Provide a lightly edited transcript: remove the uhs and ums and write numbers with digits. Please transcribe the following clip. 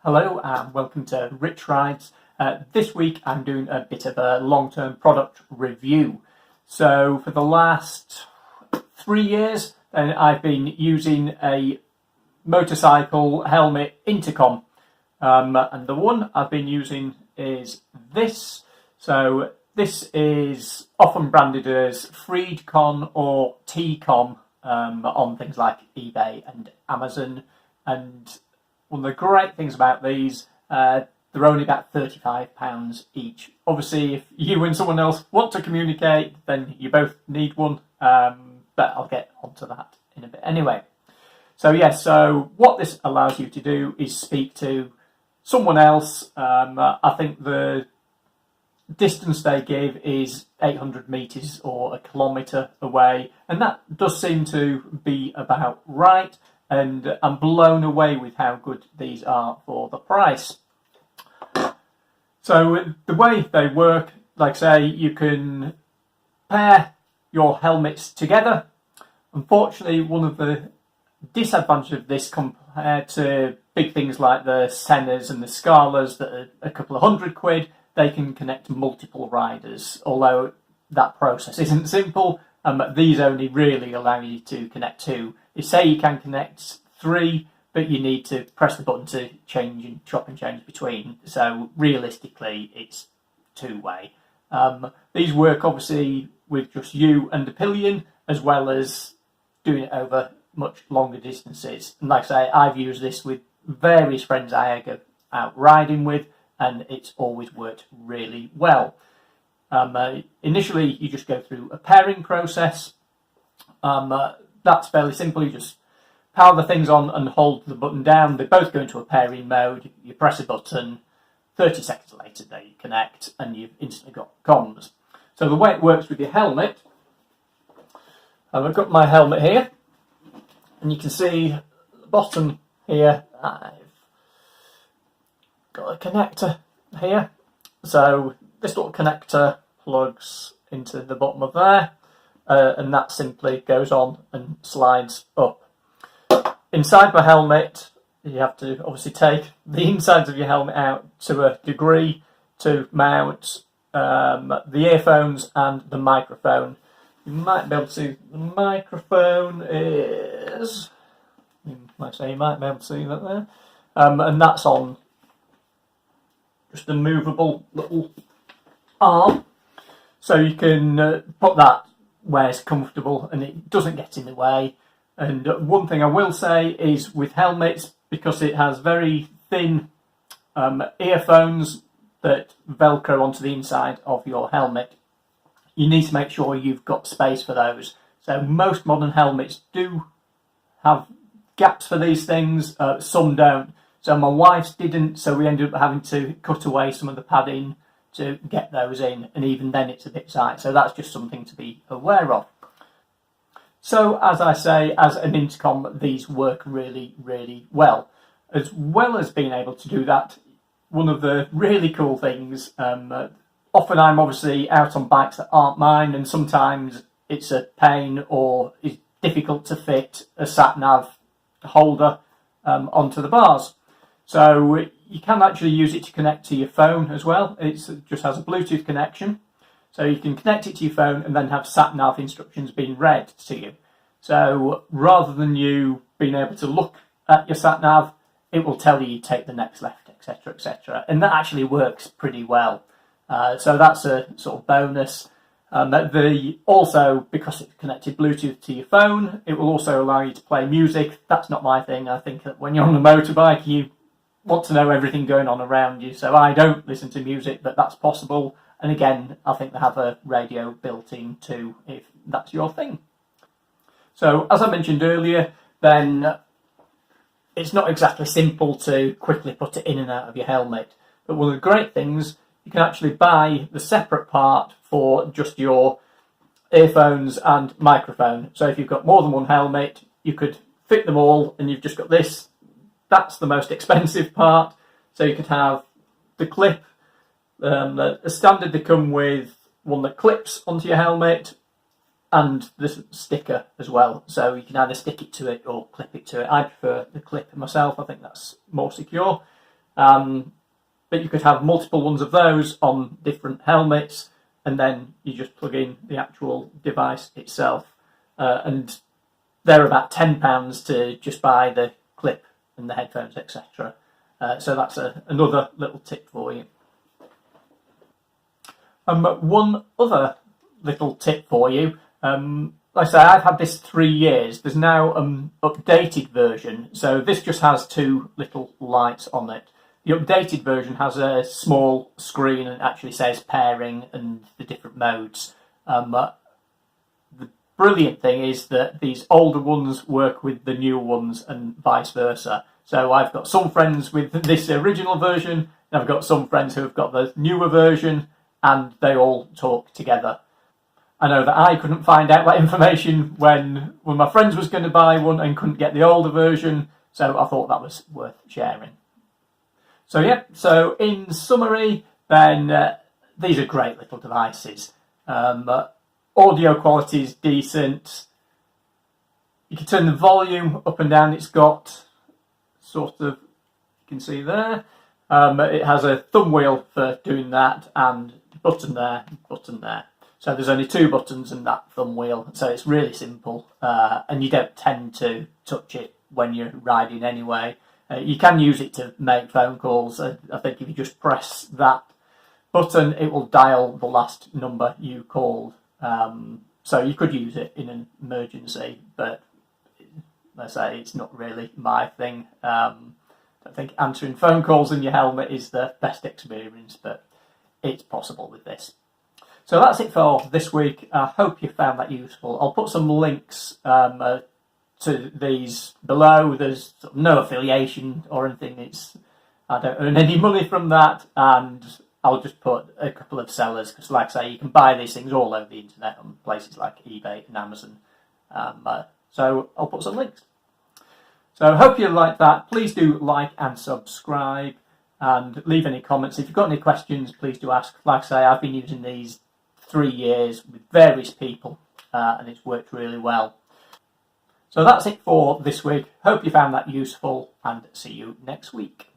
Hello and welcome to Rich Rides. This week I'm doing a bit of a long-term product review. So for the last 3 years I've been using a motorcycle helmet Intercom, and the one I've been using is this. So this is often branded as Freedconn or T-Com on things like eBay and Amazon. And one of the great things about these, they're only about £35 each. Obviously, if you and someone else want to communicate, then you both need one, but I'll get onto that in a bit anyway. So yes, so what this allows you to do is speak to someone else. I think the distance they give is 800 metres or a kilometre away, and that does seem to be about right. And I'm blown away with how good these are for the price. So the way they work, like I say, you can pair your helmets together. Unfortunately, one of the disadvantages of this compared to big things like the Sennas and the Scalas that are a couple of £100, they can connect multiple riders. Although that process isn't simple, these only really allow you to connect two. They say you can connect 3, but you need to press the button to change and chop and change between. So realistically, it's two-way. These work obviously with just you and the pillion, as well as doing it over much longer distances. And like I say, I've used this with various friends I go out riding with, and it's always worked really well. Initially, you just go through a pairing process. That's fairly simple. You just power the things on and hold the button down. They both go into a pairing mode. You press a button, 30 seconds later they connect, and you've instantly got comms. So the way it works with your helmet, I've got my helmet here, and you can see at the bottom here, I've got a connector here. So this little connector plugs into the bottom of there, and that simply goes on and slides up. Inside my helmet, you have to obviously take the insides of your helmet out to a degree to mount the earphones and the microphone. You might be able to, the microphone is, like I say, you might be able to see that there, and that's on just a movable little arm, so you can put that where it's comfortable and it doesn't get in the way. And one thing I will say is with helmets, because it has very thin earphones that velcro onto the inside of your helmet, you need to make sure you've got space for those. So most modern helmets do have gaps for these things, some don't. So my wife's didn't, so we ended up having to cut away some of the padding to get those in, and even then it's a bit tight. So that's just something to be aware of. So as I say, as an intercom, these work really, really well. As well as being able to do that, one of the really cool things, often I'm obviously out on bikes that aren't mine, and sometimes it's a pain or it's difficult to fit a sat-nav holder onto the bars. So you can actually use it to connect to your phone as well. It just has a Bluetooth connection. So you can connect it to your phone and then have sat-nav instructions being read to you. So rather than you being able to look at your sat-nav, it will tell you take the next left, etc., etc. And that actually works pretty well. So that's a sort of bonus. Also, because it's connected Bluetooth to your phone, it will also allow you to play music. That's not my thing. I think that when you're on a motorbike, you want to know everything going on around you. So I don't listen to music, but that's possible. And again, I think they have a radio built in too, if that's your thing. So as I mentioned earlier, then it's not exactly simple to quickly put it in and out of your helmet. But one of the great things, you can actually buy the separate part for just your earphones and microphone. So if you've got more than one helmet, you could fit them all, and you've just got this. That's the most expensive part. So you could have the clip. As standard, they come with one that clips onto your helmet and this sticker as well. So you can either stick it to it or clip it to it. I prefer the clip myself. I think that's more secure. But you could have multiple ones of those on different helmets, and then you just plug in the actual device itself. And they're about £10 to just buy the clip and the headphones, etc. So that's another little tip for you. One other little tip for you. Like I say, I've had this 3 years. There's now an updated version. So this just has 2 little lights on it. The updated version has a small screen and actually says pairing and the different modes. The brilliant thing is that these older ones work with the newer ones and vice versa. So I've got some friends with this original version, and I've got some friends who have got the newer version, and they all talk together. I know that I couldn't find out that information when my friends was going to buy one and couldn't get the older version, so I thought that was worth sharing. So yeah, so in summary, then these are great little devices. Audio quality is decent. You can turn the volume up and down. It's got sort of, you can see there. It has a thumb wheel for doing that, and button there, button there. So there's only 2 buttons and that thumb wheel, so it's really simple, and you don't tend to touch it when you're riding anyway. You can use it to make phone calls. I think if you just press that button, it will dial the last number you called. So you could use it in an emergency, but I say it's not really my thing. I think answering phone calls in your helmet is the best experience, but it's possible with this. So that's it for this week. I hope you found that useful. I'll put some links to these below. There's no affiliation or anything. I don't earn any money from that, and I'll just put a couple of sellers, because like I say, you can buy these things all over the internet on places like eBay and Amazon. So I'll put some links. So I hope you like that. Please do like and subscribe, and leave any comments. If you've got any questions, please do ask. Like I say, I've been using these 3 years with various people, and it's worked really well. So that's it for this week. Hope you found that useful, and see you next week.